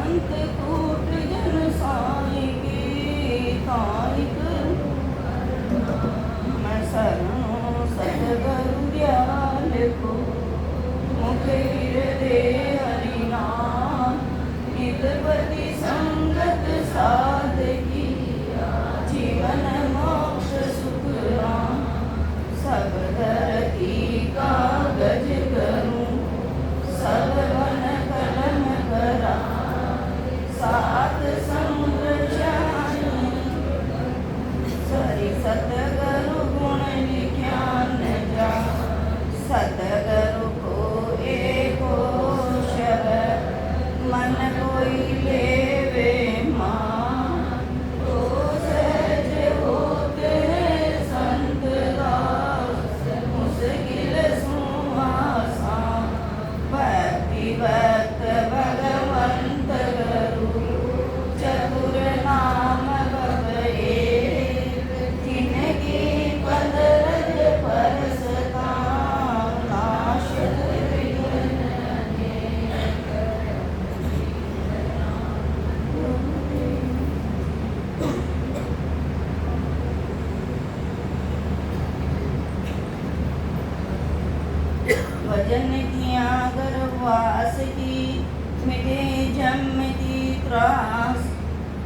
अंत कूट जन साई की ताई करूं मैं शरणु सतगुरु दयाल को मुख हृदय हरि नाम नितपति संगत साधकी जीवन मोक्ष सुख राम सब धरती कागज करूं सब वन कलम करा सात समुद्र जानी सरि सतगुरु गुण विज्ञान जा सतगुरु को एको शब्द मन कोई लेवे मान तो सहज होते हैं संत दास मुश्किल सुहासा भक्ति भक्त भगवंत गुरु चतुर नाम बबे जिनकी पद रज परसता नाश भजन किया गर्भवास की मिटे जन्म की त्रास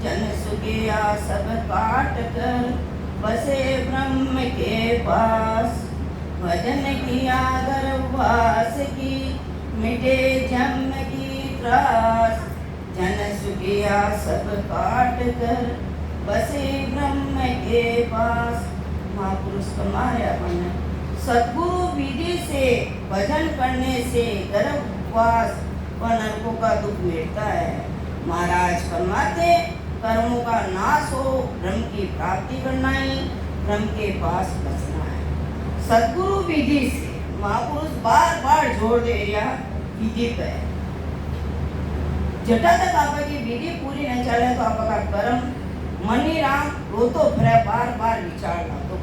जन सुखिया सब काट कर बसे ब्रह्म के पास भजन किया गर्भवास की मिटे जन्म की त्रास जन सुखिया सब काट कर बसे ब्रह्म के पास महापुरुष कमाए अपन सद्गुरु विधि से भजन करने से गर्भवास व नरकों का दुख मिटता है। महाराज फरमाते कर्मों का नाश हो ब्रह्म की प्राप्ति करना ही ब्रह्म के पास बसना है। सद्गुरु विधि से महापुरुष बार बार जोर दे रहा विधि पे जटा तक आपकी विधि पूरी न चले तो आपका कर्म मनी राम रोतो फिर बार बार विचार ना तो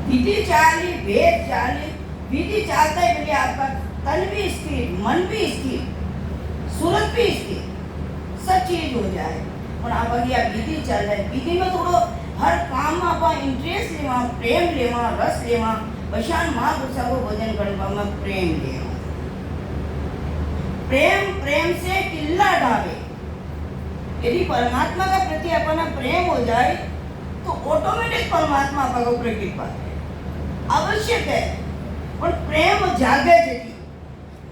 विधि चाली वेद चाली विधि चालता है बोले आपका तन भी स्थिर मन भी स्थिर सूरत भी स्थिर सब चीज हो जाए और आप अगर विधि चल रहे विधि में थोड़ो हर काम में आप इंटरेस्ट लेवा प्रेम लेवा रस लेवा पहचान महापुरुषा को भजन करने में प्रेम लेवा प्रेम प्रेम से किल्ला डाले यदि परमात्मा का प्रति अपना प्रेम हो जाए तो ऑटोमेटिक परमात्मा आपका ऊपर कृपा आवश्यक है और प्रेम जागे जती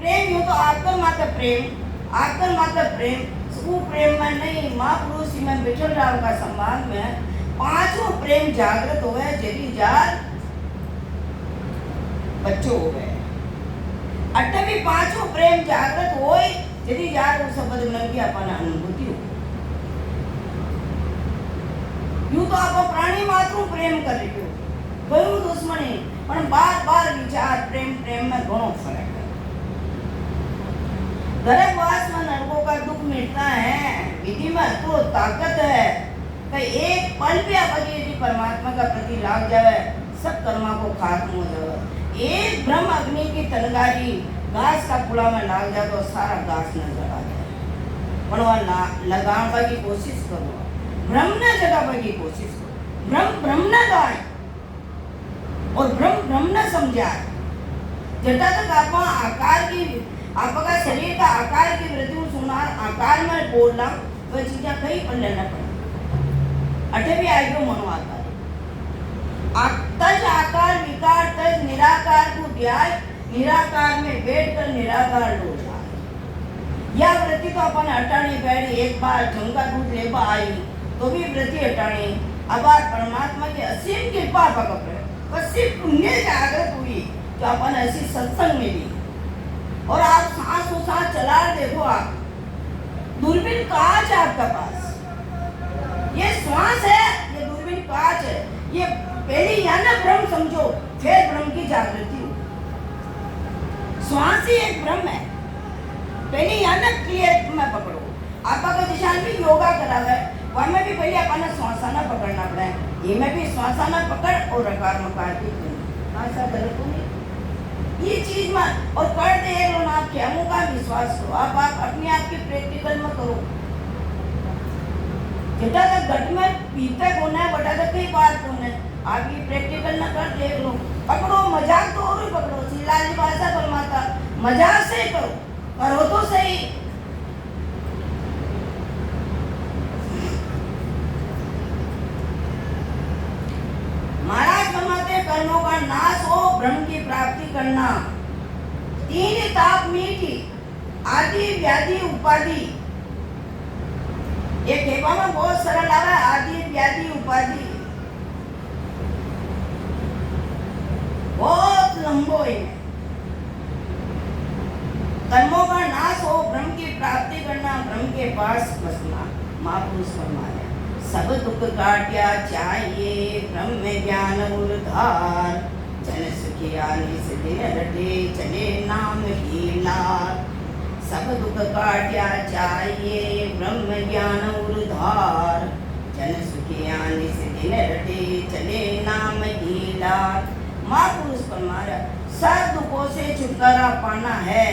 प्रेम यो तो आकर मात्र प्रेम वो प्रेम में नहीं महापुरुष में बिठल राव का संवाद में पांचों प्रेम जागृत हो गए जरी जार बच्चों हो गए अट्ठे भी पांचों प्रेम जागृत होए जरी जार उस शब्द मन की अपन अनुभूति हो यूं तो आप प्राणी मात्र प्रेम कर रहे हो कोई दुश्मनी पर बार बार विचार प्रेम प्रेम में घणो फर्क है। गर्भवास में नरकों का दुख मिटता है विधि में तो ताकत है कि एक पल भी आप यदि परमात्मा का प्रति लाग जाए सब कर्मा को खात्म हो जाए। एक ब्रह्म अग्नि की तलगारी घास का पुड़ा में लाग जाए तो सारा घास नजर आ जाए पर वह लगाने की कोशिश करो ब्रह्म न जगाने की कोशिश करो ब्रह्म न गाए और ब्रह्म न समझाए जटा तक आप आकार की आपका शरीर का आकार की वृद्धि सुना आकार में बोलना वह चीजें कहीं पर लेना पड़ा अठे भी आएगा मनो आकार तज आकार विकार तज निराकार को ध्याय निराकार में बैठकर निराकार लो जाए यह वृत्ति तो अपन हटानी बैठी एक बार झंका दूध लेबा आई तो भी वृत्ति हटानी अब परमात्मा की असीम कृपा पकड़ सिर्फ पुण्य जागृत हुई जो अपन ऐसी सत्संग मिली और आप सांस को सांस चला देखो आप दूरबीन कांच है आपका पास ये श्वास है ये दूरबीन कांच है ये पहले या ना ब्रह्म समझो फिर ब्रह्म की जागृति हो श्वास ही एक ब्रह्म है पहले या ना क्लियर में पकड़ो आपका दिशा भी योगा करा है वह में भी पहले अपना श्वासाना पकड़ना पड़ा है ये में भी श्वासाना पकड़ और रकार मकार की ऐसा गलत नहीं ये चीज में और कर दे लो ना आप क्या का विश्वास करो आप अपने आप की प्रैक्टिकल में जटा तक घट में पीता कौन है, बटा तक कई बात कौन है। आप ये प्रैक्टिकल ना कर देख लो। पकड़ो मजाक तो और ही पकड़ो, सीधा जी भाषा फरमाता मजाक से करो, करो तो सही। महाराज फरमाते कर्मों का नाश हो, ब्रह्म की प्राप्ति करना। तीन ताप मीठी, आदि व्याधि उपाधि। ये कहवा में बहुत सरल आ रहा है, आदि व्याधि उपाधि बहुत लंबो है। कर्मों का नाश हो, ब्रह्म की प्राप्ति करना, ब्रह्म के पास बसना। महापुरुष फरमाया सब दुख काट्या चाहिए, ब्रह्म ज्ञान उर्धार। जन सुखिया निस दिन रटे, चले नाम की लार। सब दुख काट्या चाहिए, ब्रह्म ज्ञान उर्धार। जन सुखिया निस दिन रटे, चले नाम की लार। महापुरुष फरमाया सब दुखों से छुटकारा पाना है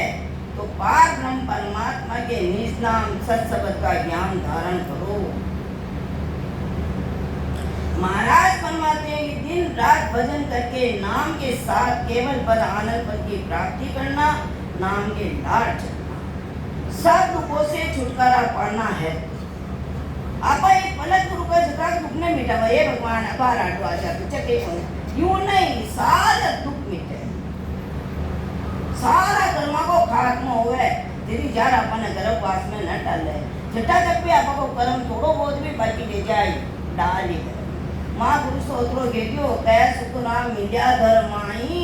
तो पार ब्रह्म परमात्मा के निज नाम सत्शब्द का ज्ञान धारण करो। महाराज फरमाते हैं कि दिन रात भजन करके नाम के साथ केवल पद आनंद पद की प्राप्ति करना, नाम के लाड चढ़ना, सब दुखों से छुटकारा पाना है। आप एक पलक गुरु का झगड़ा दुख ने मिटावा, ये भगवान अपार आटो आशा तो चके यूं नहीं, सारा दुख मिटे, सारा कर्मा को खात्मा होवे। तेरी जार अपन गर्भवास में न डाले, जटा तक भी आपको कर्म थोड़ो बहुत भी बाकी ले जाए डाल ही करे। माँ गुरु सोत्रो गेटियो कह सुख नाम मिल्या धर्माई,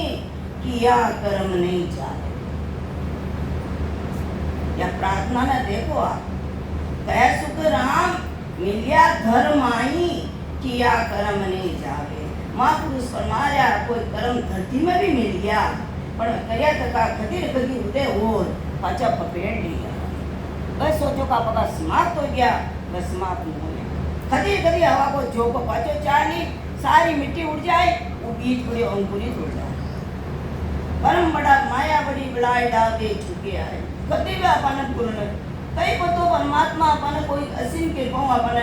किया कर्म नहीं जाए। या प्रार्थना में देखो आप, कह सुख राम मिल्या धर्माई, किया कर्म नहीं जावे। महापुरुष फरमाया कोई कर्म धरती में भी मिल गया पर कर्या तका खतिर खदी उदय और पाचा पपेड़ लिया। बस सोचो का पका समाप्त हो गया, बस समाप्त हो गया। खतिर खदी हवा को जो को पाचो चाली, सारी मिट्टी उड़ जाए, वो बीज बड़े अंकुरित हो जाए। परम बड़ा माया बड़ी बिलाए डाले चुके आए। कभी भी अपन पूर्ण कई पतो परमात्मा अपन कोई असीम कृपा अपन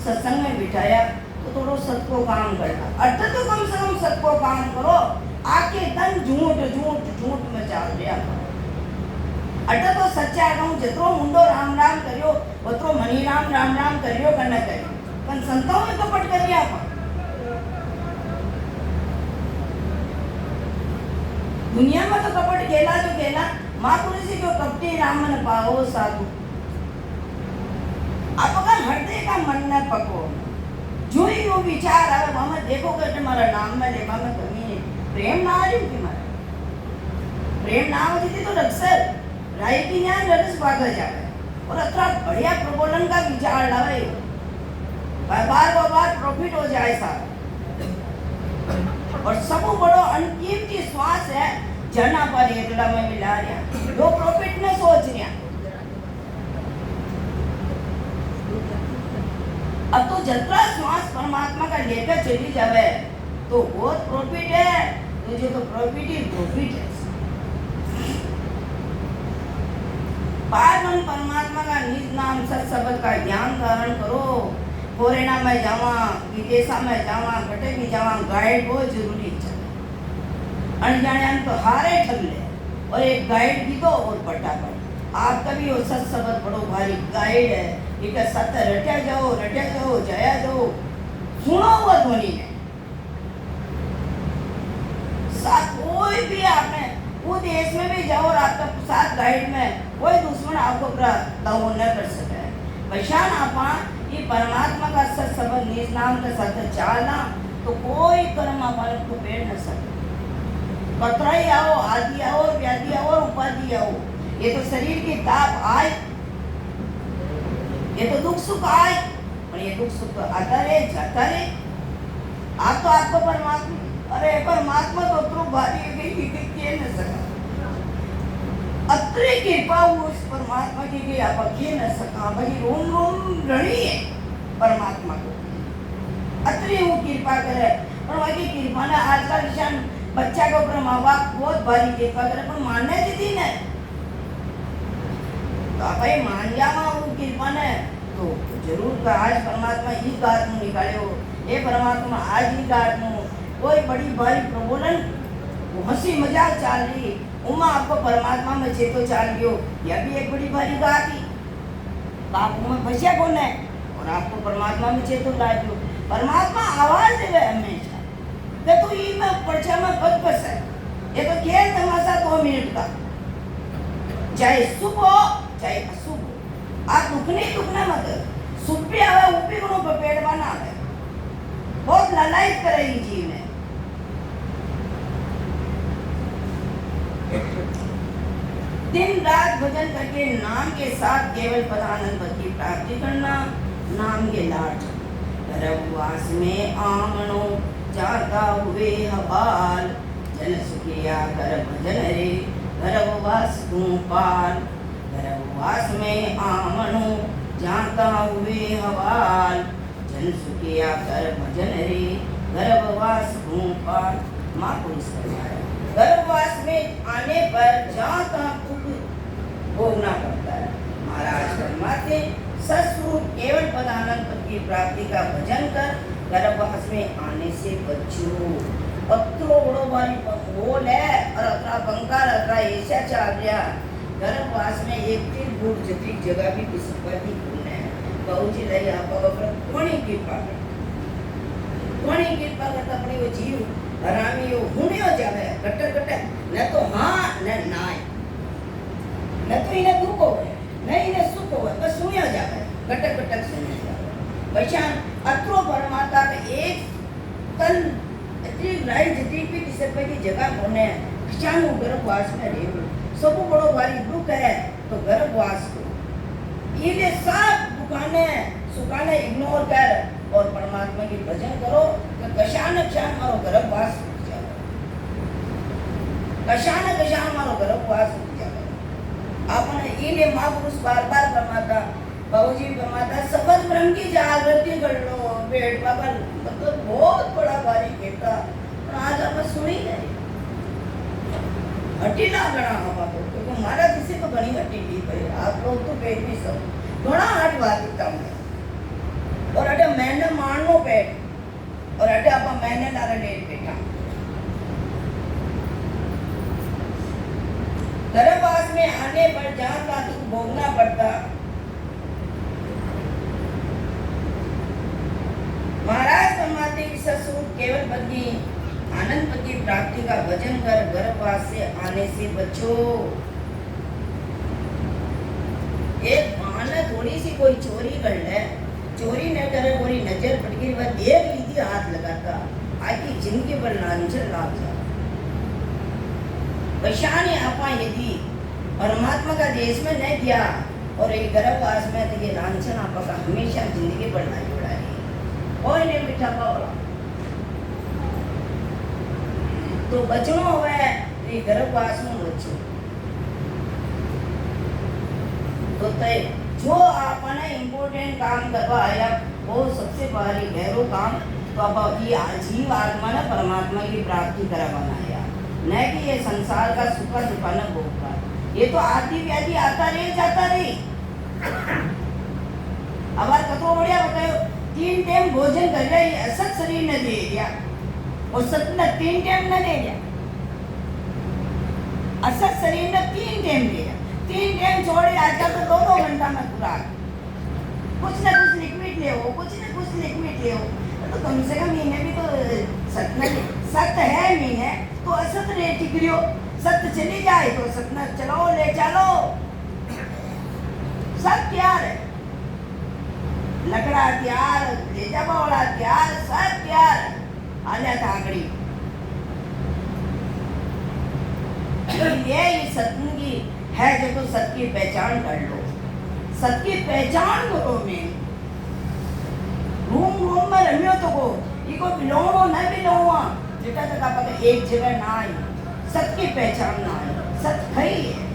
सत्संग में बिठाया तो थोड़ो सत को काम करना। अर्थ तो कम से कम सत को काम करो, आके तन झूठ झूठ झूठ में चाल दिया। अर्थ तो सच्चा कहूं, जतरो मुंडो राम राम करियो, उतरो मनी राम राम राम करियो कर न करियो, पण संतों में कपट करिया। दुनिया में तो कपट गेला तो गेला, महापुरुष को कपटी राम न पाओ साधु। आपका हृदय का मन न पको, जो ही वो विचार आवे मामा देखो कि तुम्हारा नाम में लेवा में कमी है, प्रेम ना आ रही कि मारा प्रेम ना होती थी तो रक्षर राय की ज्ञान रस भाग जावे और अतरा बढ़िया प्रबोधन का विचार लावे, बार प्रॉफिट हो जाए सारा। और सब बड़ो अनकीमती श्वास है, जना पर एकड़ा में मिला रहा, जो प्रॉफिट में सोच रहा। अब तो जतरा श्वास परमात्मा का लेकर चली जावे तो बहुत प्रॉफिट है, तुझे तो प्रॉफिट ही प्रॉफिट है। पावन परमात्मा का निज नाम सत्शब्द का ज्ञान धारण करो। फोरेना में जावा, विदेशा में जावा, कटे भी जावा, गाइड बहुत जरूरी है। अनजाने तो हारे ठग ले और एक गाइड भी दो और फटाफट आप कभी वो सत्शब्द बड़ो भारी गाइड है, एक सत रट्या जाओ जया जाओ, सुनो वो ध्वनि में साथ कोई भी आपने वो देश में भी जाओ और आपका साथ गाइड में कोई दुश्मन आपको दाव न कर सके। पहचान आपा ये परमात्मा का सत्शब्द निज नाम का सत्य चालना तो कोई कर्म अपन को पेड़ न सके। कतराई आओ, आदि आओ, व्याधि आओ, उपाधि आओ, ये तो शरीर की ताप आए, ये तो दुख सुख आए, और ये दुख सुख आता रहे जाता रहे। आप तो आपको परमात्मा, अरे परमात्मा तो उतरो भारी के न सका, अत्रे कृपा उस परमात्मा की आप के न सका। भाई रोम रोम रणी है परमात्मा को, अत्रे वो कृपा करे। और वही कृपा ने आज का विषय बच्चा के ऊपर माँ बाप बहुत भारी कृपा करे, पर मानने दीदी ने तो आप मान जावा वो कृपा ने तो जरूर का आज परमात्मा ई गात में निकाले हो, हे परमात्मा आज ही गात में कोई बड़ी भारी प्रबोधन हंसी मजाक चाल रही उमा आपको परमात्मा में चेतो चाल लियो, यह भी एक बड़ी भारी बात ही। आपको में फंसिया कौन है और आपको परमात्मा में चेतो ला दियो। परमात्मा आवाज देवे हमेशा कि तू ई में पड़छा में पद पर है, ये तो खेल तमाशा 2 मिनट का, चाहे शुभ हो चाहे अशुभ हो, आप दुखना मत, शुभ भी आवे ऊपी गुणों पर पेड़वा ना आवे, बहुत ललायत करेगी जीव में। दिन रात भजन करके नाम के साथ केवल पदानंद पद की प्राप्ति करना, नाम के लाड गर्भवास में आमनो जाता हुए हवाल, जन सुखिया कर भजन रे गर्भवास तू पाल, गर्भवास में आमनो जाता हुए हवाल, जन सुखिया कर भजन रे गर्भवास तू पाल। माँ को इस गर्भवास में आने पर जहाँ तहाँ दुख भोगना पड़ता है। महाराज फरमाते सस्वरूप केवल पदानंद पद की प्राप्ति का भजन कर गर्भवास में आने से बचो। पत्रो बड़ो भारी होल है और अतरा बंकार अतरा ऐसा चाल रहा गर्भवास में एक फिर बूढ़ जटिल जगह भी किसी पर भी पूर्ण है। बहुजी रही आप कोणी कृपा करता अपनी वो जीव हरामी यो हुने हो जावे कट्टर कट्टर न तो हाँ न नाय न तो इन्हें दुख हो न इन्हें सुख हो बस सुने हो जावे कट्टर कट्टर सुने जावे। पहचान अत्रो परमात्मा के एक तन इतनी राय जितनी भी किसी पे की जगह होने पहचान वो गर्भवास में रहे सब बड़ो भारी दुख है तो गर्भवास को ये सब दुकाने सुखाने इग्नोर कर और परमात्मा की भजन करो तो कशान क्षण मारो गर्भवास हो जाए, कशान मारो गर्भवास हो जाए। आपने इले महापुरुष बार-बार फरमाता बाबूजी फरमाता सफल ब्रह्म की जागृति कर लो बेट बाबा मतलब बहुत बड़ा भारी कहता पर आज आप सुनी नहीं हटीला गणा हवा तो हमारा किसी को बड़ी हटीली भाई आप लोग तो पेट भी सब घना हट बात है और अटे मैंने मारनो पेट और अटे आपा मैंने नारा डेट बेटा गर्भवास में आने पर जहाँ का दुख भोगना पड़ता। महाराज फरमाते कि ससुर केवल पद की आनंद पद की प्राप्ति का भजन कर गर्भवास से आने से बचो। एक बहाना थोड़ी सी कोई चोरी कर ले, चोरी न करे कोई नजर पड़ गई वह एक लीजिए हाथ लगाता आकी जिंदगी पर लांछन लाग जा। परेशानी आपा यदि परमात्मा का देश में नहीं दिया और एक गर्भवास में तो ये लांछन आपा का हमेशा जिंदगी पर लाई उड़ा रही कोई नहीं बिठा पाओ तो बचनो हुआ है ये गर्भवास में बचो तो तय जो आपने इम्पोर्टेंट काम करवा आया वो सबसे भारी गहरो काम तो अब ये जीव आत्मा ने परमात्मा की प्राप्ति करवाना आया न कि ये संसार का सुख दुखाना भोगता। ये तो आदि व्याधि आता रहे जाता रहे। अब कतो बढ़िया बताओ 3 टाइम भोजन कर रहा है असत शरीर ने दे दिया और सत ने 3 टाइम न दे दिया। असत शरीर ने 3 टाइम दिया 3 टाइम छोड़े आजकल तो 2-2 घंटा में खुराक कुछ न कुछ लिक्विड ले हो कुछ न कुछ लिक्विड ले हो तो कम से कम महीने भी तो सत्य है महीने तो असत रे टिकरियो सत्य चली जाए तो सत्य चलो ले चलो सब तैयार है लकड़ा तैयार ले जा वाला तैयार सब तैयार आजा ताकड़ी ये सत्य की है जो तो सत्य की पहचान कर लो सत्य की पहचान करो में रूम में रमियो तो को इको बिलोंगो न बिलोंगा जेटा तक आपका एक जगह ना आई सत्य की पहचान ना आई सत्य खरी है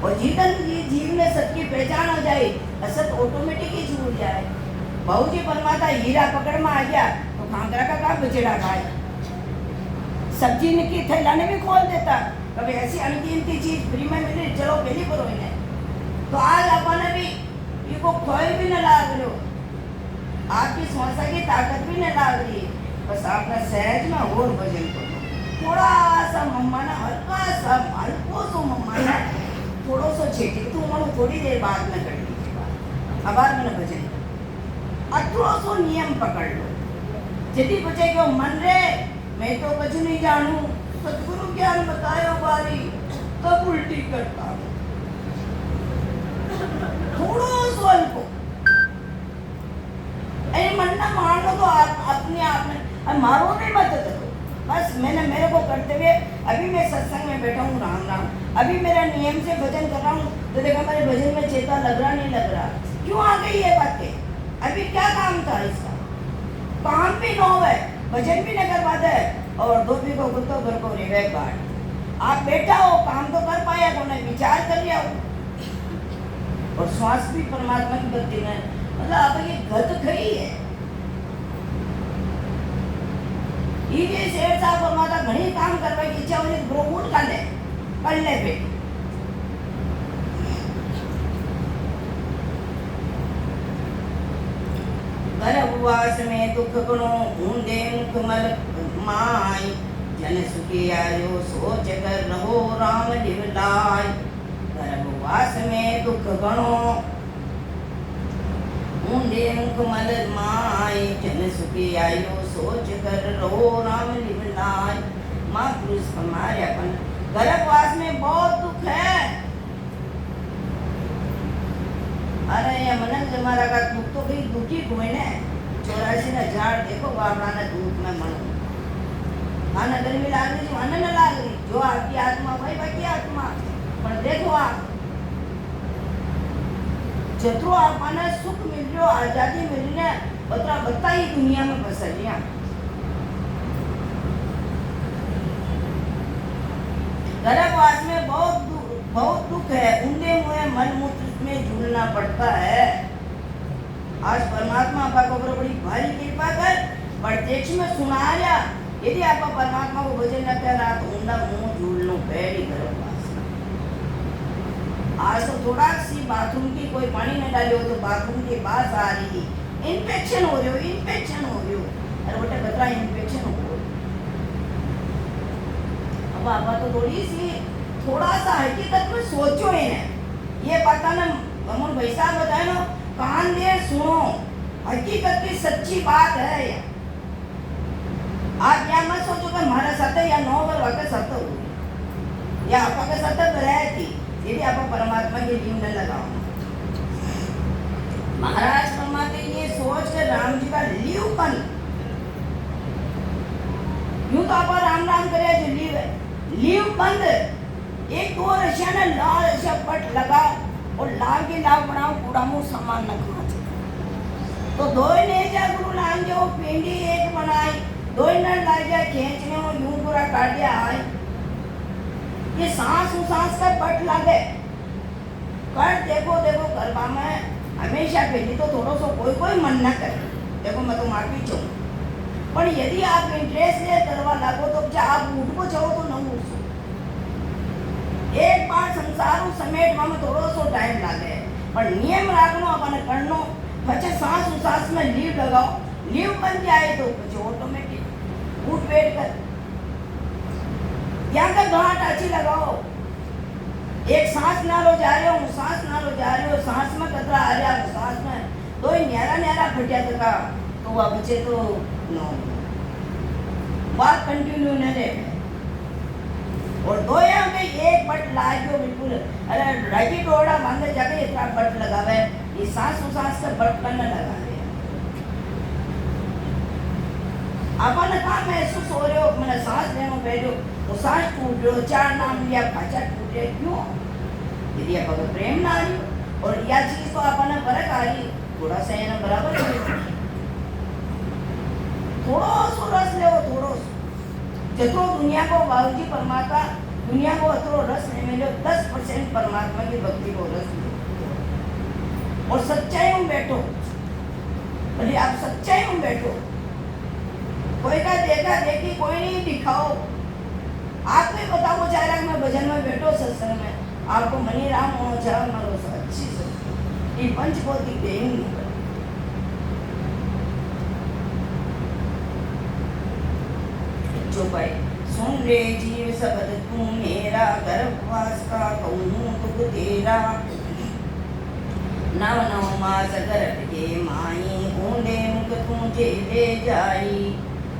और जीवन जीव में सत्य की पहचान हो जाए असत ऑटोमेटिक ही छूट जाए। बाबूजी परमात्मा हीरा पकड़ में आ गया तो खांगरा का काम बचेड़ा खाए सब्जी की थैला ने भी खोल देता कभी ऐसी अनकीमती चीज फ्री में मिले चलो पहली करो इन्हें तो आज अपन भी को खोई भी न लाग रहे हो, आपकी श्वासा की ताकत भी न लाग रही है, बस आपने सहज में और भजन करो। थोड़ा सा मम्माना हल्का सा हल्को सो मम्माना थोड़ो सो छेटी तू मन थोड़ी देर बाद में कर लीजिए, अबार मैंने भजन अथड़ो सो नियम पकड़ लो। जदी पूछे क्यों मन रे मैं तो कुछ नहीं जानू, सतगुरु ज्ञान बतायो बारी तब उल्टी करता हूँ। थोड़ो सो हल्को अरे मन ना मान लो तो आप अपने आप में मारो नहीं मत करो। बस मैंने मेरे को करते हुए अभी मैं सत्संग में बैठा हूँ, राम राम, अभी मेरा नियम से भजन कर रहा हूँ तो देखा मेरे भजन में चेता लग रहा नहीं लग रहा, क्यों आ गई ये बातें? अभी क्या काम था इसका? काम भी न हो, भजन भी न कर पाते और दो भी को कुत्तो घर को रेवे बाट। आप बैठा हो काम तो कर पाया को नहीं, विचार कर लिया हो और श्वास भी परमात्मा की गति में, मतलब आप ये गत खरी है। ये शेर साहब परमात्मा घणी काम करवा की इच्छा हो तो उठ कर ले बेटी। गर्भवास में दुख गुणो ऊंधे मुख मल माय, जन सुखी आयो सोच कर रहो राम लिवलाय। गर्भवास में दुख गणो ऊंधे मुख मल माय, जन सुखी आयो सोच कर रहो राम लिवलाय। माँ पुरुष हमारे अपन गर्भवास में बहुत दुख है। अरे ये मनन जमारा का दुख तो कहीं दुखी कोई ने 84,000 देखो बाबरा ने दूध में मन खाना गर्मी लाग रही मन न लाग रही जो आपकी आत्मा भाई बाकी आत्मा पर देखो आप जतो आपने सुख मिल रहा आजादी मिल रही बता बता ही दुनिया में बस लिया। गर्भवास में बहुत दुख है, ऊंधे मुँह मन मूत्र में झूलना पड़ता है। आज परमात्मा आपा को बड़ी भारी कृपा कर प्रत्यक्ष में सुनाया, यदि आप परमात्मा को भजन न कर रहा तो ऊंधा मुंह झूलनो पैरी गर्भवास। आज तो थोड़ा सी बाथरूम की कोई पानी न डाले हो तो बाथरूम की बात आ रही, इन्फेक्शन हो रही हो अरे बेटा बतरा इन्फेक्शन हो रही। अब आपा तो थोड़ी सी थोड़ा सा हकीकत में सोचो ये पता ना अमन भैसा बताए ना कान दे सुनो, हकीकत की सच्ची बात है ये। आप क्या मत सोचो कि हमारा सत्य या 9 बार वाकई सत्य हो या आपका सत्य रहे थी, यदि आप परमात्मा के जीव न लगाओ। महाराज फरमाते ये सोच कर राम जी का लीवपन, यूं तो आप राम राम करे जो लीव है, लीव बंद एक दो रशिया ने लाल रशिया पट लगा और लाल के लाभ बनाओ पूरा मुंह सामान न खा तो दो ने जा गुरु लान जो पिंडी एक बनाई दो न ला जा खींचने और यूं पूरा काट दिया आए। ये सांस का पट लगे कर देखो करवा में हमेशा पहले तो थोड़ा सो कोई मन न करे, देखो मैं तो माफी चाहूँ पर यदि आप इंटरेस्ट ले करवा लागो तो क्या आप उठ को चाहो तो न उठ सो। एक बार संसार समेट में थोड़ो सो टाइम लागे पर नियम राखनो अपन करनो, पछे सांस में लीव लगाओ, लीव बन जाए तो पछे ऑटोमेटिक उठ बैठ कर यहाँ का गांठ अच्छी लगाओ। एक सांस नालो जा रहे हो सांस में कतरा आ रहा हूँ सांस में दो न्यारा फटिया तका तो वह बचे तो नो बात कंटिन्यू न रहे और दो यहाँ पे एक बट लागो बिल्कुल अरे राजी टोड़ा बांधे जाके इतना बट लगावे ये सांस का बट करने लगा रहे अपन का महसूस हो रहे हो मैंने सांस लेनो बैठो वो सांस टूट रहे चार नाम लिया पाचा टूट रहे क्यों? यदि आप अगर प्रेम ना रही और यह चीज तो अपन फर्क आ रही थोड़ा सा है ना बराबर थोड़ो सो रस ले थोड़ो जतो दुनिया को बाबूजी परमात्मा दुनिया को अतरो रस नहीं मिले 10% परमात्मा की भक्ति को रस मिले और सच्चाई में बैठो भले आप सच्चाई में बैठो कोई का देखा देखी कोई नहीं दिखाओ आपको ही बताओ चाहे मैं भजन में बैठो सत्संग में आपको मनी राम होना चाहिए अच्छी से ये पंचभौतिक देह नहीं करते। जो भाई सुन रे जीव शब्द तू मेरा, गर्भवास का कहूँ दुख तेरा। नव नव मास गर्भ के माई, ऊंडे मुख तुझे ले जाई।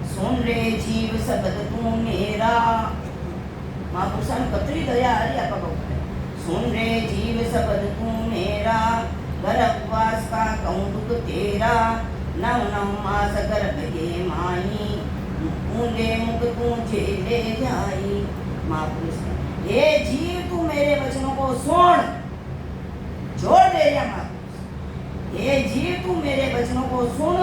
सुन रे जीव शब्द तू मेरा, महापुरुषां कतरी दया आ रही आपा बहू। सुन रे जीव शब्द तू मेरा, गर्भवास का कहूँ दुख तेरा। नव नव मास गर्भ के माई, ऊंडे मुख तुझे ले जाई। महापुरुष, हे जीव तू मेरे वचनों को सुन, जोड़ दे रहा महापुरुष। हे जीव तू मेरे वचनों को सुन,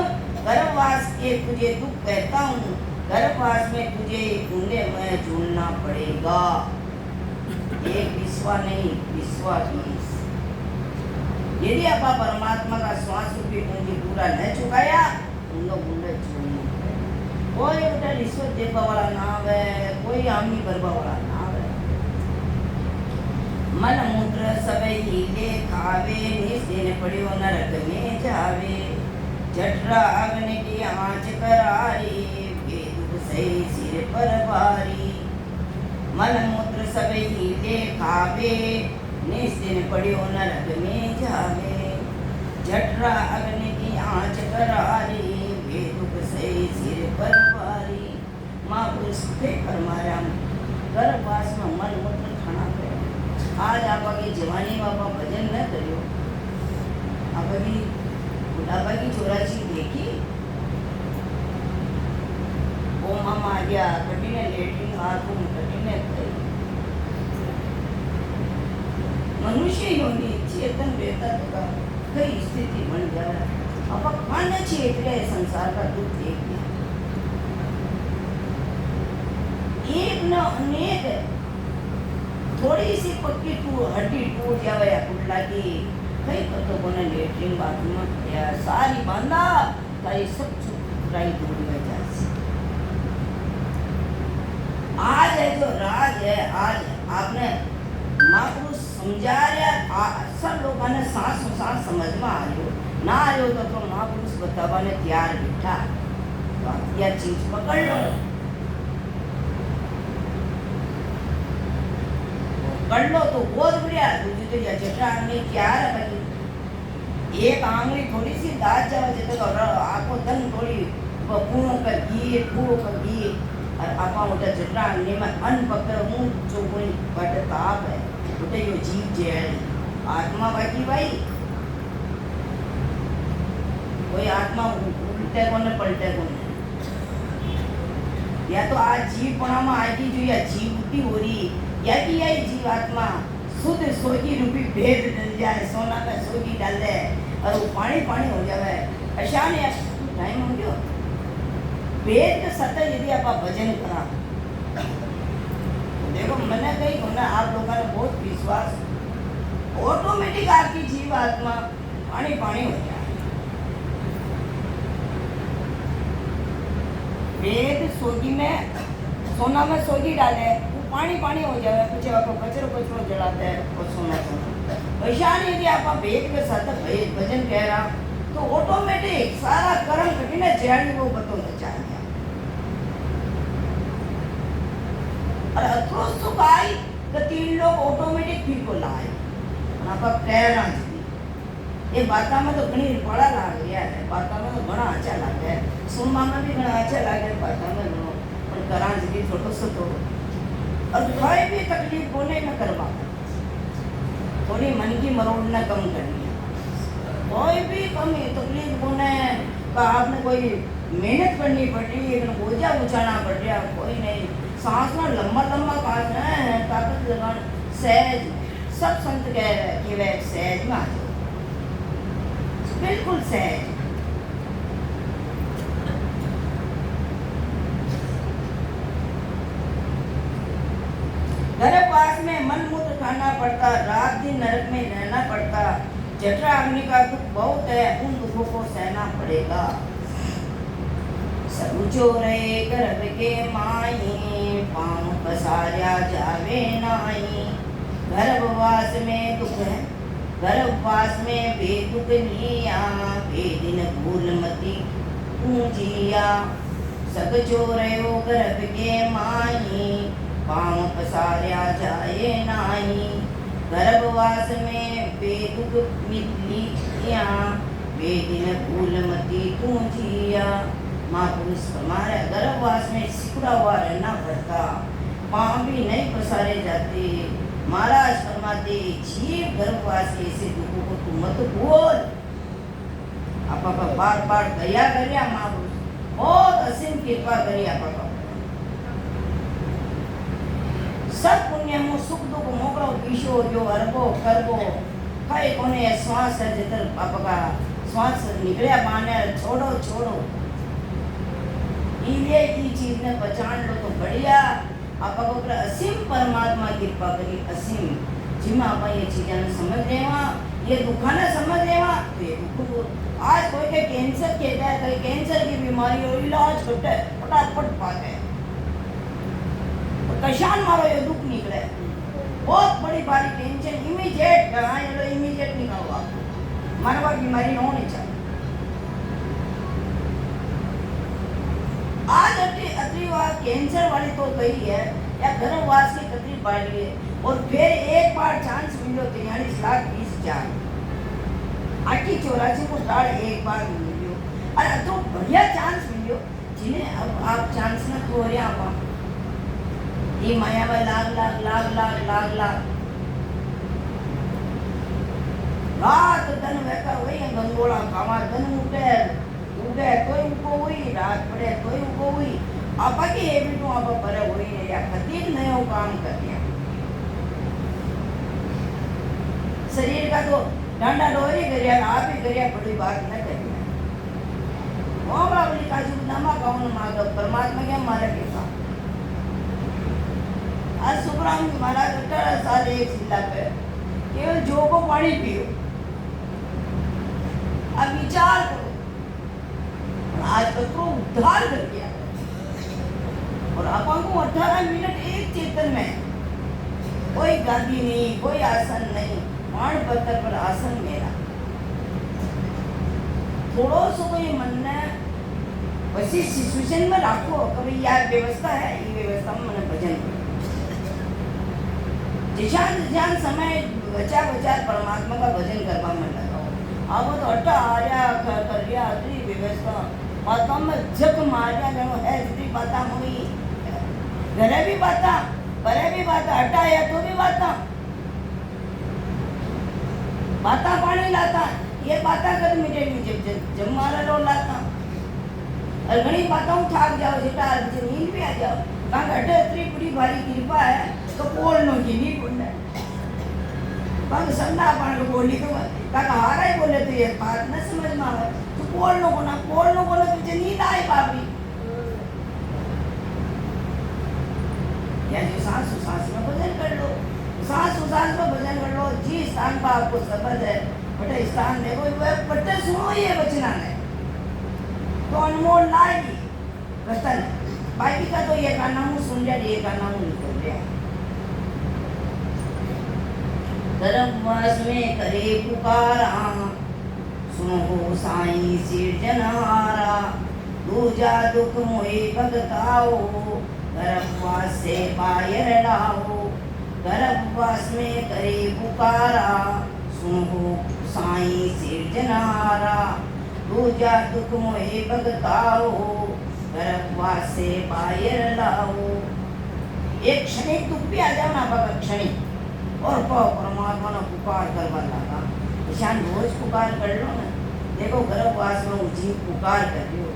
गर्भवास के तुझे दुख कहता हूँ। गर्भवास में तुझे ऊंडे में झूलना पड़ेगा। एक विश्वा नहीं, विश्वा 20। यदि आप परमात्मा का श्वास रूपी पूंजी पूरा न चुकाया, ऊंडो झूलना। कोई बेटा रिश्वत देवा वाला ना है, कोई आमनी भरवा वाला ना है। मन मूत्र सब हीले खावे, निस दिन पड़ियो नरक में जावे। जठरा अग्नि की आँच करारी, बेदुख सही सिर पर भारी। मन मूत्र सब हीले खावे, निस दिन पड़ियो नरक में जावे। जठरा अग्नि की आँच करारी, बेदुख सही सिर पर भारी। महापुरुष थे फरमाया, गर्भवास में मन मूत्र खाना पड़े। आज आप आगे जवानी बाबा भजन न करियो, आप अभी बुढ़ापा की चौरासी देखी। ओ मामा आ गया, कठिन लेटरिन बाथरूम कठिन कई। मनुष्य योनि चेतन रहता तो कई स्थिति बन जाए। अब खाने चाहिए संसार का दुख देख लिया। एक न अनेक थोड़ी सी पक्की हड्डी टूट जावे या कुटला की, कई तो कोने लेटरिन बाथरूम या सारी बांधा तारी सब चुराई दूर में जाए। आज है जो राज है, आज आपने महापुरुष समझा रहा, सब लोगों ने सांस समझ में आ रही हो ना आ रही हो तो महापुरुष बतावा ने तैयार बैठा, तो यह चीज पकड़ लो। कर लो तो बहुत बढ़िया। दूसरी तो जटा आंगली क्या है, एक आंगली थोड़ी सी दाद जावा जैसे तो आपको धन थोड़ी पूर्ण कर दिए, पूर्ण कर दिए। और आपा उठा जटा आंगली में अन्न पकड़ मुंह जो कोई बट ताप है उठे यो जीव जेल आत्मा बाकी भाई। कोई आत्मा उल्टे को न पलटे को न, या तो आज जीव पणामा आएगी जो या जीव उठी हो रही, या कि यही जीवात्मा शुद्ध सोगी रूपी भेद डल जाए, सोना का सोगी डाल दे और वो पानी पानी हो जाए। अशान या टाइम हो गयो भेद के सतह यदि आप भजन करा तो देखो मैंने कही होना आप लोगों ने बहुत विश्वास, ऑटोमेटिक आपकी जीवात्मा पानी पानी हो जाए। भेद सोगी में, सोना में सोगी डाले पानी पानी हो जाए, कुछ आपको कचरो कचरो जलाते हैं और सोना सोना। वैशान यदि आप भेद के साथ भजन कह रहा तो ऑटोमेटिक सारा कर्म कठिन जैन वो बताना चाहिए। और अक्रोश सुख आई तो 3 लोग ऑटोमेटिक फिर को लाए। आप कह रहा ये बाता में तो घनी बड़ा लाग गया है, बाता में तो बड़ा अच्छा लग गया है, सुनवा में भी बड़ा अच्छा लग गया, बाता में और करा जी छोटो सो तो और कोई भी तकलीफ होने न करवा, थोड़ी मन की मरोड़ न कम करनी है। कोई भी कमी तकलीफ होने का आपने कोई मेहनत करनी पड़ रही है, बोझा उछाना पड़ रहा, कोई नहीं। सांस में लंबा लंबा काट है, ताकत लगाना सहज। सब संत कह रहे कि वह सहज में आ जाओ, बिल्कुल सहज। गर्भवास में मन मूत्र खाना पड़ता, रात दिन नरक में रहना पड़ता। जठरा अग्नि का दुख बहुत है, उन दुखों को सहना पड़ेगा। सबूचो रहे गर्भ के माई, पाँव पसारा जावे नाई। गर्भवास में दुख है, गर्भवास में बेदुख निया, बेदिन भूल मती पूंजिया। सग चोरयो गर्भ के माही, पाँव पसार्या जाए नाही। गर्भवास में बेदुख निया, बेदिन भूल मती पूंजिया। महापुरुष हमारे गर्भवास में सिकुड़ा हुआ रहना पड़ता, पाँव भी नहीं पसारे जाते। महाराज फरमाते, जीव गर्भवास के ऐसे दुखों को तू मत बोल। आपा बार बार दया करिया, महापुरुष बहुत असीम कृपा करिया। आपा सब पुण्य मु सुख दुख मोकड़ो पीछो जो अरबो करबो कई कोने श्वास है जिधर पापा का श्वास निकलिया माने छोड़ो छोड़ो। ये चीज ने पहचान लो तो बढ़िया। आप असीम परमात्मा कृपा करी, असीम जिमा आप ये चीजें समझ लेवा, ये दुखाना समझ लेवा तो ये दुख दूर। आज कोई के कैंसर कहता है, कोई कैंसर की बीमारी हो, इलाज छोटे फटाफट पाते हैं, कशान मारो ये दुख निकले। बहुत बड़ी भारी टेंशन इमीडिएट कहाँ ये लो इमीडिएट निकालो आपको, मानवा बीमारी न होनी चाहिए। आज अति कैंसर वाली तो गई है या गर्भवास की तकलीफ बढ़ रही है, और फिर एक बार चांस मिलो 43,20,000 84 को स्टार्ट एक बार मिलो। अरे तो बढ़िया चांस मिलो जिन्हें अब आप चांस न खो रहे आप ये माया में लाख लाख लाख लाख लाख लाख रात धन वैका वही गंगोला खावा धन उठे उगे कोई उनको हुई रात पड़े कोई उनको हुई। आप के ये भी तो आप पर हुई है या खतीर नहीं हो काम कर दिया। शरीर का तो डांडा डोरी करिया, आप ही करिया, बड़ी बात न करिया। वो बाबली का जुग नमा कौन मांगो परमात्मा के मारे के साथ। आज सुब्रह्मण्य महाराज 18 साल एक शिला पे केवल जो को पानी पियो। अब विचार करो, आज तक तो उद्धार कर दिया और अपन को 18 मिनट एक चेतन में, कोई गादी नहीं, कोई आसन नहीं, माण पत्थर पर आसन मेरा। थोड़ो सो कोई मन ने वैसी सिचुएशन में रखो कभी यार व्यवस्था है, ये व्यवस्था में मैंने भजन करो। जिशान समय बचा बचा परमात्मा का भजन करवा में लगाओ। अब तो अट्टा आर्या कर रिया अति व्यवस्था माता में जग मारिया गयो है जितनी बाता हुई घरे भी बाता परे भी बाता अट्टा या तो भी बाता बाता पानी लाता ये बाता कर मिटे नहीं जब मारा लो लाता और घनी बातों ठाक जाओ जेटा नींद भी आ जाओ कारण अट्टे इतनी बड़ी भारी कृपा है तो बोलनो की नहीं बोलना पंग संना पान को बोली तो काका हारा ही बोले तो ये बात न समझ में आवे तो बोलनो को ना तुझे नींद आए बाबी या जो सांस में भजन कर लो, सांस में भजन कर लो। जी स्थान पर आपको शब्द है बटे स्थान देखो बटे सुनो ये वचना ने तो अनमोल लागी वचन बाकी का तो ये का नाम सुन लिया ये का नाम निकल गया। गर्भवास में करे पुकारा सुनो साईं सिरजनहारा दूजा दुख मोहे भगताओ गर्भवास से पायर लाओ। गर्भवास में करे पुकारा सुनो साईं सिरजनहारा दूजा दुख मोहे भगताओ गर्भवास से पायर लाओ। एक क्षणिक दुख भी आ जाओ ना भगत क्षणिक और परमात्मा ने पुकार करवा लगा। ईशान रोज पुकार कर लो ना, देखो गर्भवास में जी पुकार कर लो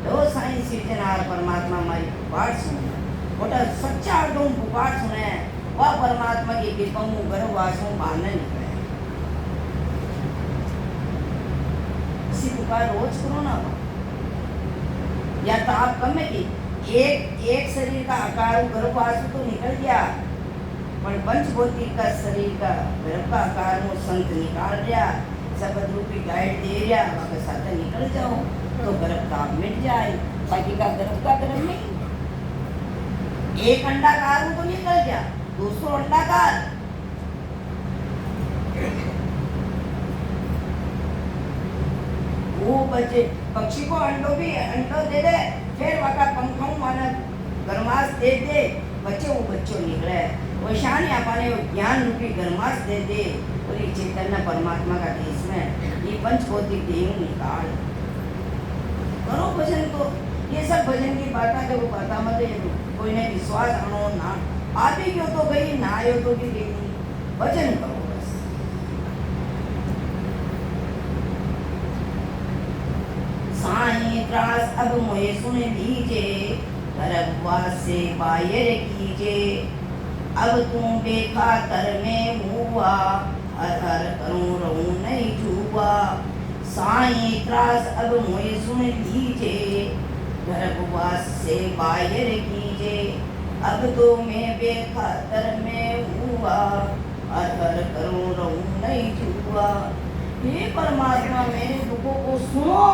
तो साईं सिरजनहार परमात्मा हमारी पुकार सुने बोटा सच्चा तुम पुकार सुने वह परमात्मा की कृपा में गर्भवास में बाहर निकले। इसी पुकार रोज करो ना या तो आप कम है कि एक शरीर का आकार गर्भवास तो निकल गया पर पंचभौतिक का शरीर का गर्भ का आकार में संत निकाल दिया शब्द रूपी गाइड दे दिया वहाँ साथ निकल जाओ तो गर्भ का मिट जाए बाकी का गर्भ नहीं। एक अंडाकार तो निकल गया दूसरा अंडाकार वो बच्चे पक्षी को अंडो दे दे, फिर वका पंखों माने गरमास दे दे, बच्चे वो बच्चों निकले वैशानी अपने ज्ञान रूपी गरमास दे दे और ये चैतन्य परमात्मा का देश में ये पंचभौतिक देह निकाल करो भजन। तो ये सब भजन की बातें देखो पता मत कोई ने विश्वास आनो ना आती क्यों तो गई ना आयो तो भी गई, भजन करो बस। साईं त्रास अब मोए सुन लीजे, गर्भवास से बाहर कीजे, अब तुम बेखातर में हुआ, हर हर करूं रहूं नहीं छुआ। साईं त्रास अब मोए सुन लीजे, गर्भवास से बाहर कीजे, अब तो मैं बेखातर में हुआ, हर हर करूं रहूं नहीं छुआ। हे परमात्मा मेरे दुखों को सुनो,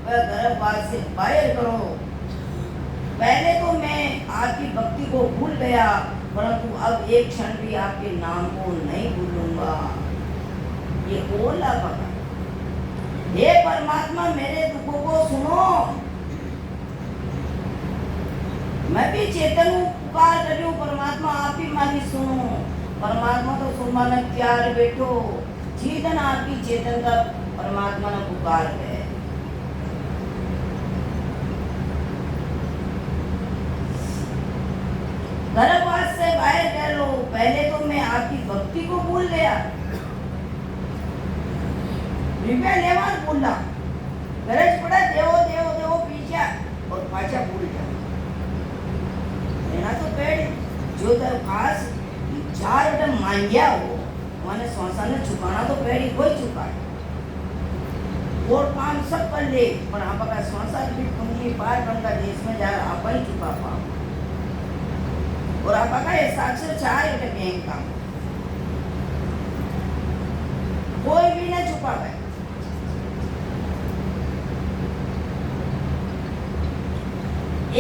वह गर्भवास से बाहर करो। पहले तो मैं आपकी भक्ति को भूल गया, परंतु अब एक क्षण भी आपके नाम को नहीं भूलूंगा। ये बोला भगवान। हे परमात्मा मेरे दुखों को सुनो, मैं भी चेतन हूँ, पुकार कर रही हूँ परमात्मा आप ही मारी सुनो। परमात्मा तो सुनवा न प्यार बैठो, चेतन आपकी चेतन का परमात्मा ने पुकार है। गर्भवास से बाहर कर लो, पहले तो मैं आपकी भक्ति को भूल गया, रुपया लेवा भूला, गरज पड़ा देवो देवो देवो पीछा और पाछा भूल जा। एना तो पेड़ जो तर खास चार बटे मांग्या हो माने संसार ने चुकाना तो पेड़ ही कोई चुकाए और काम सब कर ले, पर आपका संसार भी पूंजी पार बनता देश में जा आप ही चुका पाओ और आपका ये साक्षर चाहे बटे बैंक का कोई भी न चुका है।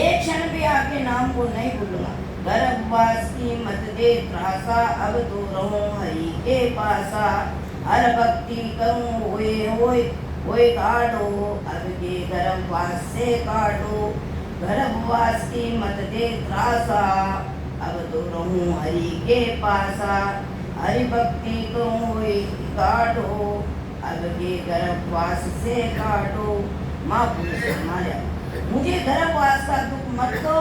एक क्षण भी आपके नाम को नहीं भूलूंगा। गर्भवास की मत दे त्रासा, अब तो रहूं हरि के पासा, हर भक्ति करूं होए होए होए काटो, अब के गर्भवास से काटो। गर्भवास की मत दे त्रासा, अब तो रहूं हरि के पासा, हरि भक्ति करूं होए काटो, अब के गर्भवास से काटो। माँ पुरुष माया मुझे गर्भवास का दुख मत दो,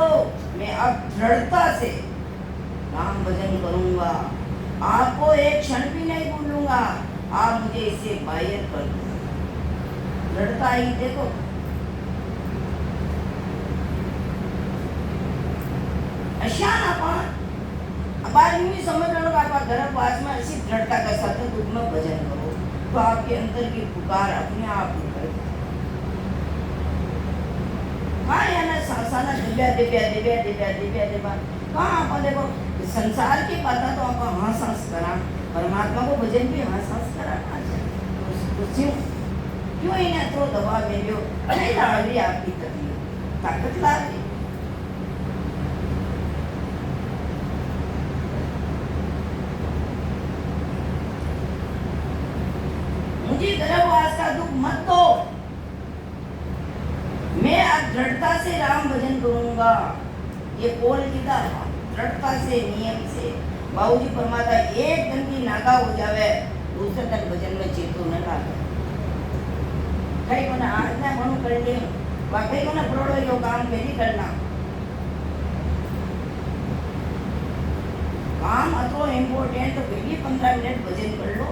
मैं अब दृढ़ता से नाम भजन करूंगा, आपको एक क्षण भी नहीं भूलूंगा, आप मुझे इससे बाहर कर दो। दृढ़ता ही देखो, अशान आप यूं ही समझ लो आप गर्भवास में ऐसी दृढ़ता के साथ दुख में भजन करो तो आपके अंदर की पुकार अपने आप निकल जाए। संसार देखो संसार की बात तो आप हाँ सांस करा, परमात्मा को भजन भी हाँ सांस कराना चाहिए। क्यों इन्हें तो दबा मिलो नहीं ला रही आपकी तकलीफ ताकत ला रही। मुझे गर्भवास का दुख मत दो, मैं अब दृढ़ता से राम भजन करूंगा। ये बोल किया दृढ़ता से नियम से बाबूजी परमात्मा एक दिन की नागा हो जावे दूसरे तक भजन में चेतो न लागे। कई को ना आज ना मनु कर ले वाकई को ना प्रोड़ो यो काम पहली करना काम अतो इम्पोर्टेंट तो पहली 15 मिनट भजन कर लो,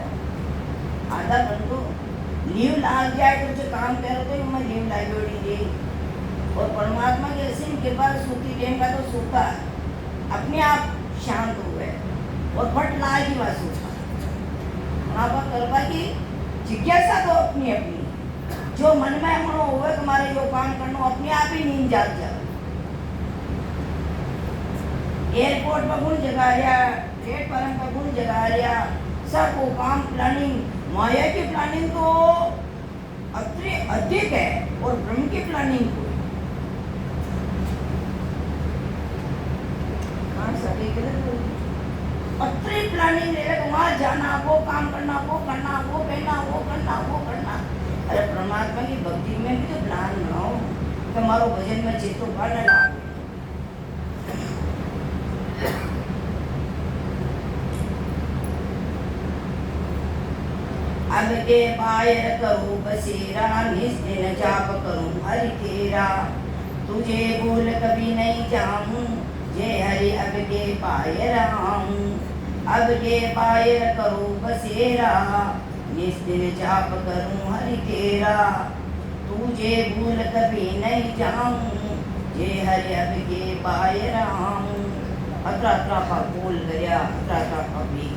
आधा घंटो नींव लाग जाए तो जो काम करो तो मैं नींव लाग जोड़ी और परमात्मा के असीम कृपा सूती टेम का तो सूता अपने आप शांत हो गए और फट लागी बात सूखा आप कृपा की जिज्ञासा तो अपनी अपनी जो मन में मनो होवे तुम्हारे जो काम करना अपने आप ही नींद जाग जाए। एयरपोर्ट पर गुण जगा रहा, प्लेटफॉर्म पर गुण जगा रहा, सब वो काम प्लानिंग माया की प्लानिंग तो अधिक है और ब्रह्म की प्लानिंग को अत्री प्लानिंग रहेगा, वहाँ जाना, वो काम करना, वो करना, वो कहना, वो करना, वो करना। अरे परमात्मा परमात्मा की भक्ति में भी तो प्लान बनाओ कि हमारो भजन में चित्तो बढ़ने लगे। अब के पायर करूं बसेरा, निज दिन जाप करूं हरि तेरा। तुझे भूल कभी नहीं जाऊं, जय हरि अब के पायर आऊं। अब के पायर करूं बसेरा, निज दिन जाप करूं हरि तेरा। तुझे भूल कभी नहीं जाऊं, जय हरि अब के पायर आऊं। अतरा अतरा का बोल गया, अतरा अतरा का भी।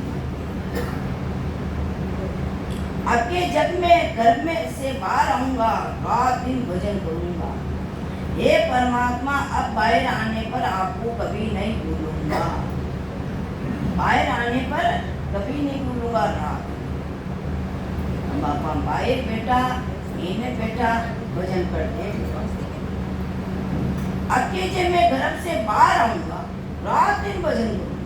आपके जब मैं घर में से बाहर आऊंगा, रात दिन भजन करूंगा। हे परमात्मा, अब बाहर आने पर आपको कभी नहीं भूलूंगा। बाहर आने पर कभी नहीं भूलूंगा रात। बापा बाहर बेटा, इन्हें बेटा भजन करते। आपके जब मैं घर से बाहर आऊंगा, रात दिन भजन करूंगा।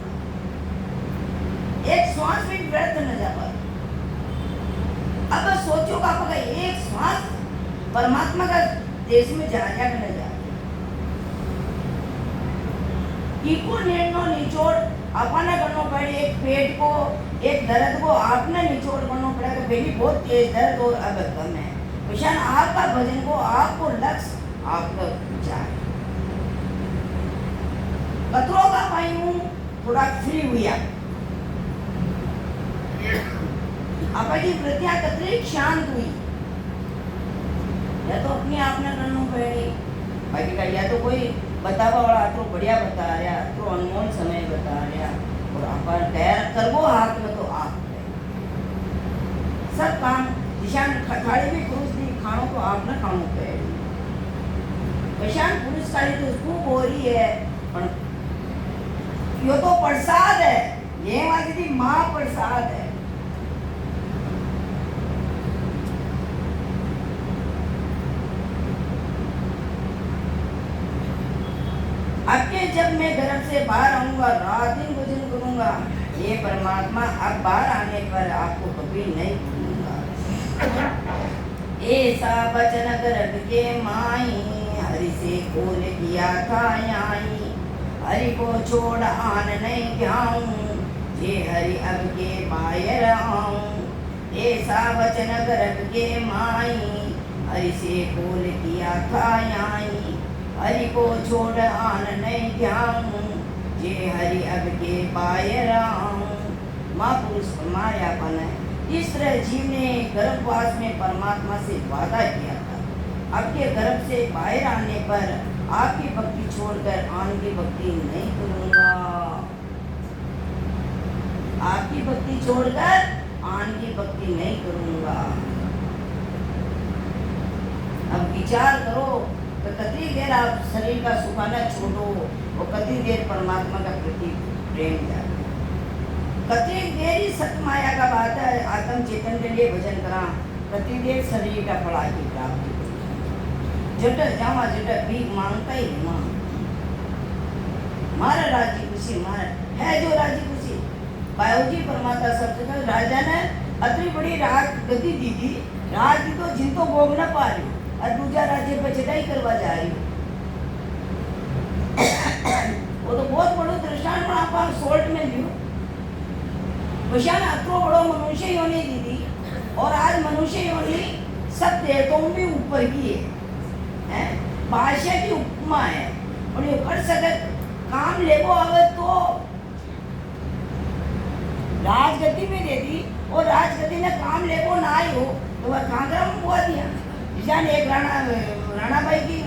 एक श्वास भी व्यर्थ न जा पाए। अब सोचो का आपका एक श्वास परमात्मा का देश में जा न जा। इको निर्णय निचोड़ अपना करना पड़े। एक पेट को, एक दर्द को आपने निचोड़ करना पड़ेगा। बेटी बहुत तेज दर्द और अब कम है। विशाल आपका भजन को, आपको लक्ष्य आपका विचार। कतरों का पाई हूँ थोड़ा फ्री हुआ। आपकी वृत्तियां कतरी शांत हुई। या तो अपने आप ने करना पड़े, बाकी का या तो कोई बतावा वाला तो बढ़िया बता रहा, तो अनमोल समय बता रहा, और अपन तैयार करवो हाथ में तो आप सब काम दिशा थाली भी पुरुष दी खानो तो आप ना खानो पे पहचान पुरुष का तो खूब हो रही है। पर यो तो प्रसाद है, ये वाली थी माँ प्रसाद है। आपके जब मैं घर से बाहर आऊंगा, रात दिन भजन करूंगा। ये परमात्मा अब बाहर आने पर आपको कभी नहीं भूलूंगा। ऐसा वचन गर्भ के माई, हरि से खोल किया था आई। हरि को छोड़ आन नहीं जाऊं, जे हरि अब के बाहर आऊं। ऐसा वचन गर्भ के माई, हरि से खोल किया था आई। हरि को छोड़ आन नहीं जाऊं, जे हरि अब के बाहर आऊं। महापुरुष फरमाया अपन है। इस तरह जीव ने गर्भवास में परमात्मा से वादा किया था। आपके गर्भ से बाहर आने पर आपकी भक्ति छोड़कर आन की भक्ति नहीं करूंगा। आपकी भक्ति छोड़कर आन की भक्ति नहीं करूंगा। अब विचार करो तो कितनी देर आप शरीर का सुखाना छोड़ो और कितनी देर परमात्मा का प्रति प्रेम जाए। कितनी देर ही सत्य माया का बात है, आत्म चेतन के लिए भजन करा। कितनी देर शरीर का फला की प्राप्ति। जट जावा जट भीख मांगता ही मां मारा राजी खुशी मारा है जो राजी खुशी। बायोजी परमात्मा सबसे राजा ने अतनी बड़ी राज गति दी थी। राज दी तो जिन तो भोग न पा रही और दूसरा राज्य पर चढ़ाई करवा जा रही। वो तो बहुत बड़ो दृष्टांत में आप सोल्ट में लियो। विशाल अतो बड़ो मनुष्य योनि दी थी, और आज मनुष्य योनि सब देवताओं भी ऊपर की है। भाषा की उपमा है, और ये कर सकत काम लेबो अगर तो राजगति में दे दी, और राजगति ने काम लेबो ना आई हो तो वह कांगरा में बुआ दिया। जान एक राणा भाई की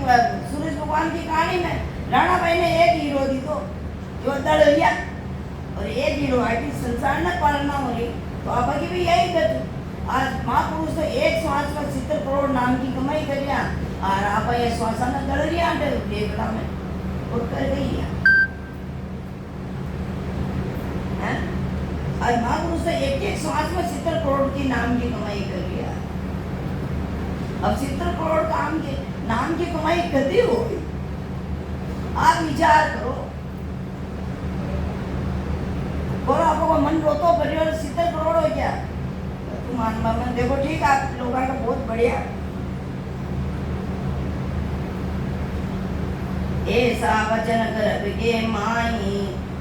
सूरज भगवान की कहानी में राणा भाई ने एक हीरो दी तो जो दल लिया, और एक हीरो आई संसार न पालना हो रही। तो आप की भी यही गति। आज महापुरुष तो एक श्वास में 70 करोड़ नाम की कमाई कर लिया, और आप ये श्वास न कर लिया देखला में और कर गई है। और महापुरुष तो एक श्वास में 70 करोड़ की नाम की कमाई कर लिया। अब 70 करोड़ काम के नाम की कमाई कभी होगी? आप विचार करो। और आपको मन रोतो परिवार 70 करोड़ हो गया। तुम देखो ठीक, आप लोगों का बहुत बढ़िया, ऐसा वचन गर्भ के माई,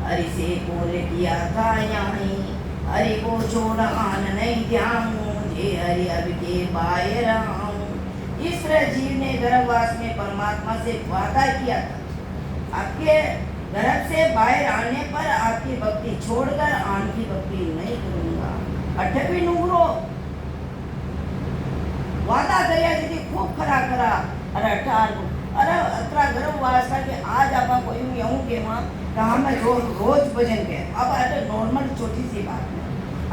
हरि से बोल किया था यहीं। हरि को छोड़ आन नहीं जाऊं, जे हरि अब के बाहर आऊं। इस तरह जीव ने गर्भवास में परमात्मा से वादा किया था, आपके गर्भ से बाहर आने पर आपकी भक्ति छोड़कर आन की भक्ति नहीं करूंगा। अठवी नुगरो वादा કર્યા જેથી ખૂબ ખરા ખરા અરે 18 અરે અતરા ગર્ભવાસ કે આજ આપા કોઈ એવું કેવા કે હમે રોज भजन के अब अटे नॉर्मल छोटी सी बात है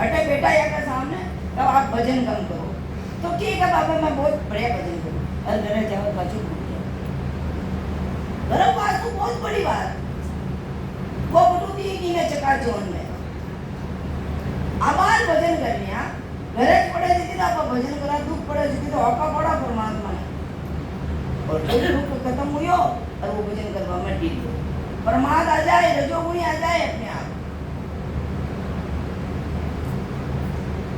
अटे बेटा या के सामने तब आप भजन कम करो तो ठीक है बाबा मैं बहुत बढ़िया भजन करूं अरे मेरे जाओ बाजू गर्भवास तो बहुत बड़ी बात वो बटू दी की ने चकाचौंध में आबाद भजन कर लिया गरज पड़े जीती तो आप भजन करा दुख पड़े जीती तो आपका पड़ा परमात्मा ने और दुख खत्म हुई और वो भजन करवा में ठीक हो प्रमाद आ जाए रजोगुणी आ जाए अपने आप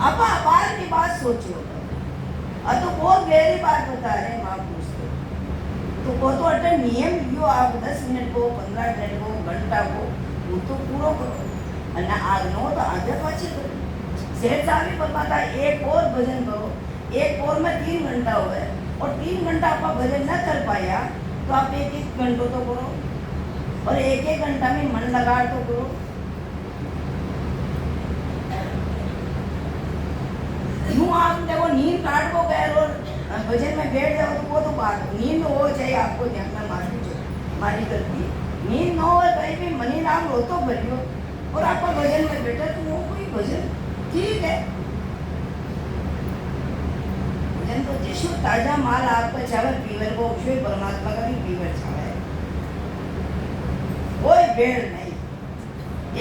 आप बाहर की बात सोचो और तो बहुत गहरी बात बता रहे हैं महापुरुष तो वो तो अटे नियम यो आप 10 मिनट को 15 मिनट को घंटा को वो तो पूरा करो અને આ નો તો આજે પાછી करो सेठ साहब ही बताता एक और भजन करो एक और में 3 घंटा हुआ और 3 घंटा आप भजन न कर पाया तो आप एक घंटों तो करो और एक घंटा में मन लगा तो करो यूं आप देखो नींद काट को गए और भजन में बैठ जाओ तो वो तो बात नींद हो चाहिए आपको ध्यान में मारी करती नींद न हो कहीं भी मनी नाम रो तो भरियो और आपका भजन में बैठे तो वो कोई भजन ठीक है भजन तो जिसको ताजा माल आपका चावल पीवर को उसमें परमात्मा का भी पीवर चावल है कोई भेड़ नहीं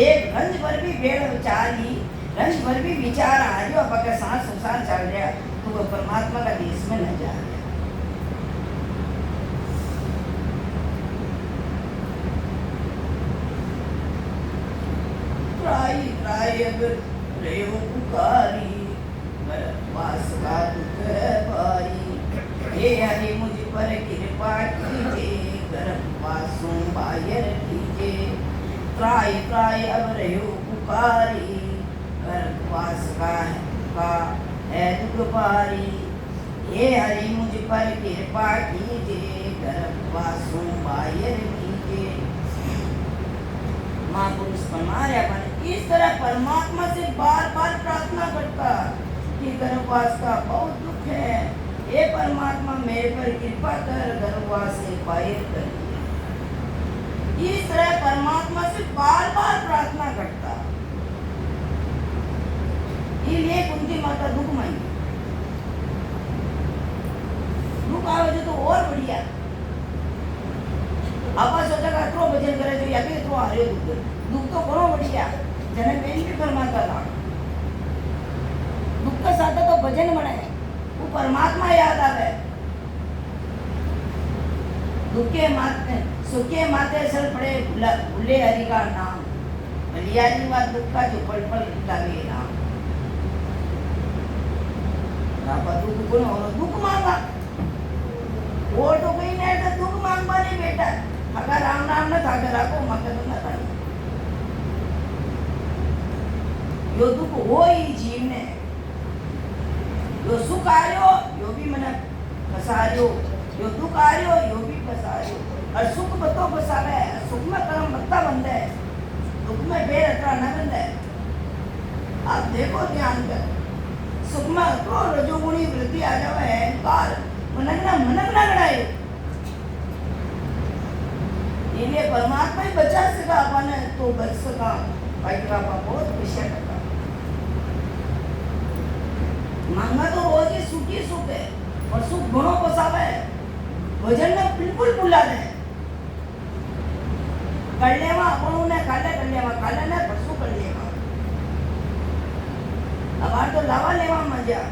एक रंज भर भी भेड़ चाली रंज भर भी विचार आ जो आपका सांस संसार चल रहा तो वो परमात्मा का देश में न जा रहा ट्राई अगर रेव पुकारी वास का दुख है भारी हे हरि मुझ पर कृपा कीजिए गर्भवासों बाहर कीजिए ट्राई अब रेव पुकारी गर्भवास का है दुख भारी हे हरि मुझ पर कृपा कीजिए गर्भवासों बाहर कीजिए महापुरुष फरमा रहे अपन इस तरह परमात्मा से बार बार प्रार्थना करता कि गर्भवास का बहुत दुख है हे परमात्मा मेरे पर कृपा कर गर्भवास से बाहर कर इस तरह परमात्मा से बार बार प्रार्थना करता ये कुंती माता दुख मांगी दुख आवे तो और बढ़िया आपा सोचा का अतरो भजन करे जो या के अतरो हारे दुख तो घणो बढ़िया जने बेन भी फरमाता था दुख का साथ तो भजन बने वो परमात्मा याद आवे दुखे माते सुखे माते सर पड़े भूले हरि का नाम बलियारी बात दुख का जो पल पल लागे नाम आपा दुख को दुख मांगा वो तो कहीं नहीं तो दुख मांगवा नहीं बेटा अगर राम नाम न था राखो मगर न था यो दुख हो ही जीव ने यो सुख आयो यो भी मन फसारियो यो दुख आयो यो भी फसारियो और सुख बतो फसावे सुख में कर्म बत्ता बंद है दुख में बेर अतरा न बंद है आप देखो ध्यान कर सुख में तो रजोगुणी वृद्धि आ जावे अहंकार मनगना गड़ाए इन्हें परमात्मा ही बचा सका अपन तो बच सका भाई का बहुत विषय करता मांगा तो रोज ही सुख है और सुख गुणों को सावे भजन में बिल्कुल भूला दे कर लेवा अपन ने काले ने परसों कर लेवा अब तो लावा लेवा मजा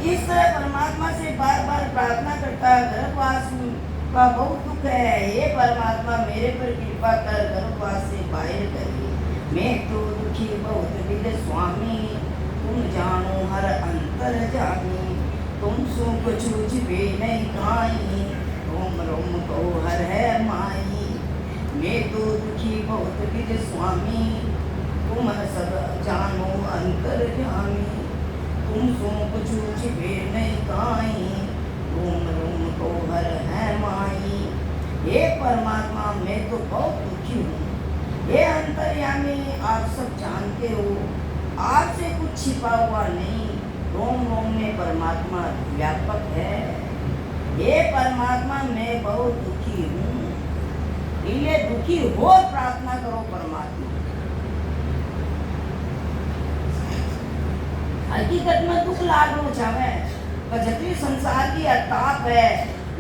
इस तरह परमात्मा से बार बार प्रार्थना करता गर्भवास का बहुत दुख है हे परमात्मा मेरे पर कृपा कर गर्भवास से बाहर करिए मैं तो दुखी बहुत विद स्वामी तुम जानो हर अंतर जानी तुम सुख छूझबे नहीं काई, रोम रोम कहो हर है माई। मैं तो दुखी बहुत विद स्वामी, तुम सब जानो अंतर्यामी। तुम सुख छूझबे नहीं काई, रोम रोम कहो हर है माई। हे परमात्मा मैं तो बहुत दुखी हूँ, हे अंतर्यामी आप सब जानते हो, आपसे कुछ छिपा हुआ नहीं। रोम रोम में परमात्मा व्यापक है। हे परमात्मा मैं बहुत दुखी हूँ, इसलिए दुखी हो प्रार्थना करो परमात्मा। हकीकत में दुख लागू जावे पर जतनी संसार की ताप है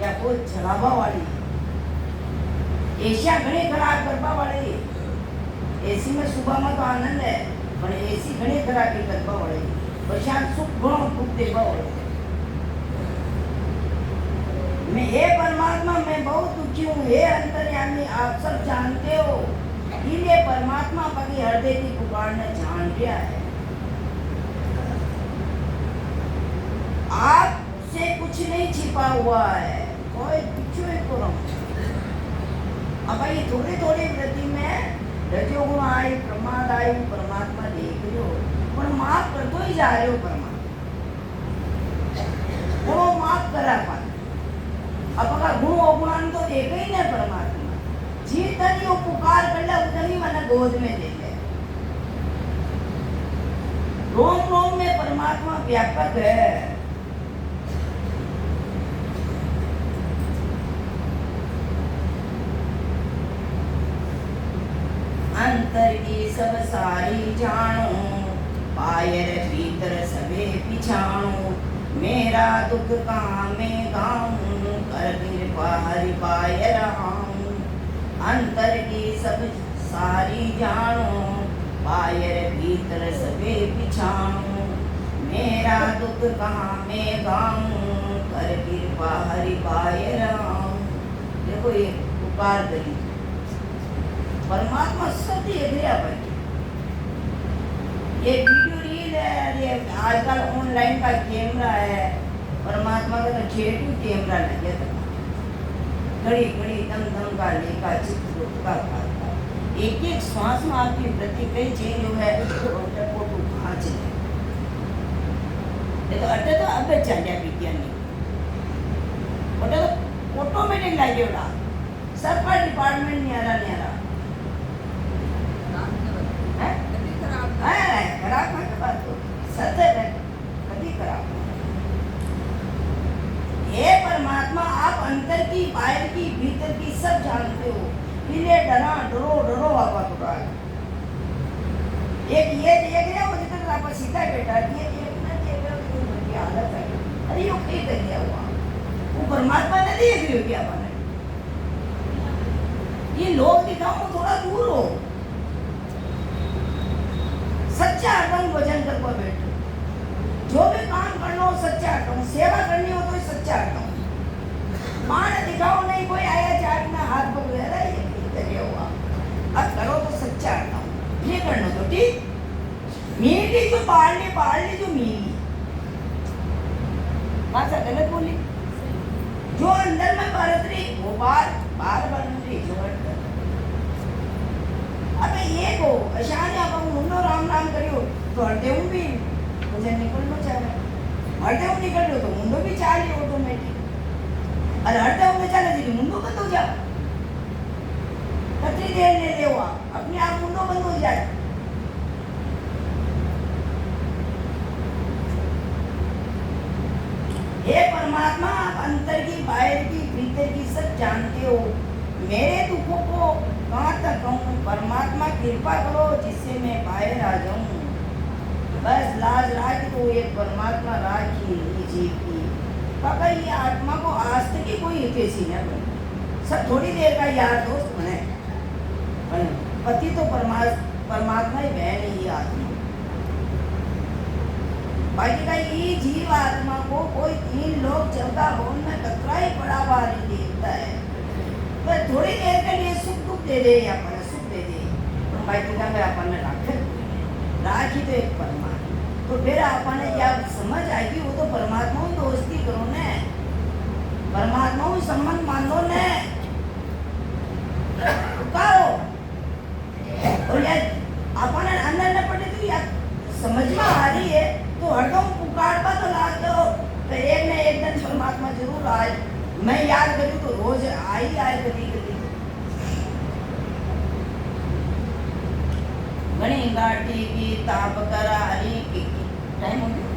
या कोई छलावा वाली एशिया घणी खराब करवा वाली। एसी में सुबह में तो आनंद है पर एसी घणी खराब की करवा वाली, प्रशांत सुख घणो दुख देवा वाली। मैं हे परमात्मा मैं बहुत दुखी हूँ, हे अंतर्यामी आप सब जानते हो, इसलिए परमात्मा अपनी हृदय की पुकार ने जान लिया है। आपसे कुछ नहीं छिपा हुआ है, कोई पूछो तो अब ये थोड़ी थोड़ी वृद्धि में रजोगुण आई प्रमाद आई परमात्मा देख लो पर माफ कर तो ही जा रहे हो। परमात्मा वो माफ करा पाते अपना गुण अवगुण तो देख ही नहीं परमात्मा। जितनी वो पुकार कर ले उतनी मैंने गोद में दे ले। रोम रोम में परमात्मा व्यापक है। अंतर की सब सारी जानो, पायर भीतर सबे पिछाणो। मेरा दुख कहाँ में गाऊं, कर कृपा हरि पाय रहाऊं। अंतर की सब सारी जानो, पायर भीतर सबे पिछाणो। मेरा दुख कहाँ में गाऊं, कर कृपा हरि पाय रहाऊं। देखो ये पुकार करी परमात्मा सब देख रहा भाई। ये वीडियो रील है, ये आजकल ऑनलाइन का कैमरा है, परमात्मा का तो जेटू कैमरा लगे था। घड़ी घड़ी दम दम का लेका चित्र का खाता, एक एक श्वास में आपकी वृत्ति कई चेंज हो है। फोटो खांच ले ये तो अटे तो अब चल गया विज्ञानी ओटे तो ऑटोमेटिक लागे उड़ा सरकार डिपार्टमेंट नहीं आ रहा खराब है बात तो सत्य है कभी खराब। हे परमात्मा आप अंतर की बाहर की भीतर की सब जानते हो, इसलिए डरा डरो डरो आपा तो एक ये देख रहे हो जितना आप सीधा बेटा ये देखना ये हालत है। अरे यो कहीं कर दिया हुआ वो परमात्मा ने देख रही हो क्या बने। ये लोग दिखाओ थोड़ा दूर हो, सच्चा हटम वजन कर को बैठो। जो भी काम करना हो सच्चा हटम, सेवा करनी हो तो सच्चा हटम। मान दिखाओ नहीं कोई आया चाट में हाथ पकड़ रहा है ये करिए हुआ अब करो तो सच्चा हटम। ये करना तो ठीक मीठी जो बाढ़ जो मीठी भाषा गलत बोली, जो अंदर में बरत रही वो बार बन रही जो अंदर। अबे ये को अशान आप मुन्नो राम नाम करियो तो हरदे हूँ भी मुझे निकलना चाहिए, हरदे हूँ निकल रहे तो मुंडो भी चाहिए ऑटोमेटिक। अरे हरदे हूँ में चले जी मुंडो बंद हो जाए, कितनी देर ले ले हुआ अपने आप मुंडो बंद हो जाए। हे परमात्मा आप अंतर की बाहर की भीतर की सब जानते हो, मेरे दुखों को कहाँ तक कहूँ। परमात्मा कृपा करो जिससे मैं बाहर आ जाऊँ। बस लाज राज को एक परमात्मा राज की जीव की पापा ये आत्मा को आज तक ही कोई हितेशी न बने, सब थोड़ी देर का यार दोस्त बने। पति तो परमात्मा ही बहन ही आत्मा, बाकी का ये जीव आत्मा को कोई तीन लोग चलता भवन में कतरा ही बड़ा भारी देखता है। पर थोड़ी देर के लिए सुख दुख दे दे या पर सुख दे दे, बाकी का अपन राखी तो एक परमात्मा तो फिर आपने क्या समझ आएगी, वो तो परमात्मा ही दोस्ती करो ने, परमात्मा ही संबंध मान लो ने, पुकारो। और यार आपने अंदर न पड़े तो यार समझ में आ रही है तो हरदम पुकारवा तो ला दो, तो एक न एक दिन परमात्मा जरूर आए। मैं याद करूँ तो रोज आई आए कभी कभी। घनी गाटी की ताप करा हरी की टाइम हो गया।